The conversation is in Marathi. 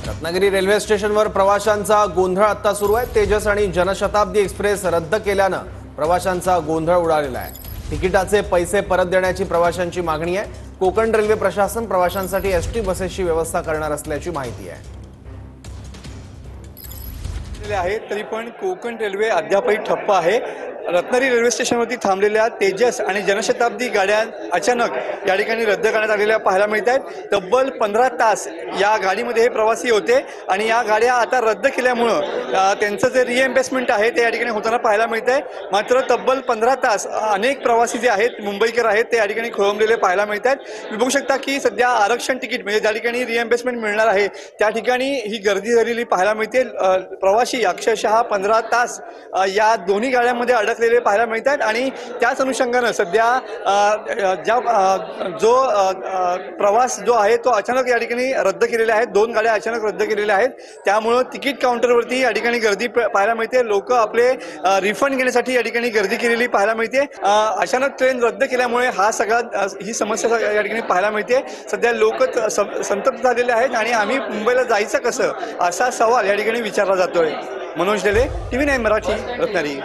रत्नागिरी रेल्वे स्टेशनवर प्रवाशांचा गोंधळ आता सुरू आहे। तेजस आणि जनशताब्दी एक्सप्रेस रद्द केल्यानं प्रवाशांचा गोंधळ उडालेला आहे। तिकिटाचे पैसे परत देण्याची प्रवाशांची मागणी आहे। कोकण रेल्वे प्रशासन प्रवाशांसाठी एसटी बसेसची व्यवस्था करणार असल्याची माहिती आहे। तरी पण कोकण रेल्वे अद्यापही ठप्प आहे। रत्नागिरी रेल्वे स्टेशनवरती थांबलेल्या तेजस आणि जनशताब्दी गाड्या अचानक या ठिकाणी रद्द करण्यात आलेल्या पाहायला मिळत आहेत। तब्बल 15 तास या गाडीमध्ये हे प्रवासी होते आणि या गाड्या आता रद्द केल्यामुळे त्यांचं जे रिएम्बर्समेंट आहे ते या ठिकाणी होताना पाहायला मिळत आहे। मात्र तब्बल 15 तास अनेक प्रवासी जे आहेत मुंबईकर आहेत ते या ठिकाणी खोळंबलेले पाहायला मिळत आहेत। तुम्ही बघू शकता की सध्या आरक्षण तिकीट म्हणजे ज्या ठिकाणी रिएम्बर्समेंट मिळणार आहे त्या ठिकाणी ही गर्दी झालेली पाहायला मिळते। प्रवासी अक्षरशः 15 तास या दोन्ही गाड्यांमध्ये अडकलेले पाहायला मिळतात आणि त्याच अनुषंगाने सध्या जो प्रवास जो आहे तो अचानक या ठिकाणी रद्द केलेला आहे। दोन गाड्या अचानक रद्द केलेल्या आहेत, त्यामुळे तिकीट काउंटरवरती या ठिकाणी गर्दी पाहायला मिळते। लोक आपले रिफंड घेण्यासाठी या ठिकाणी गर्दी केलेली पाहायला मिळते। अचानक ट्रेन रद्द केल्यामुळे ही समस्या या ठिकाणी पाहायला मिळते। सध्या लोक संतप्त झालेले आहेत आणि आम्ही मुंबईला जायचं कसं असा सवाल या ठिकाणी विचारला जातोय। मनोज डेले, TV9 मराठी, रत्नागिरी।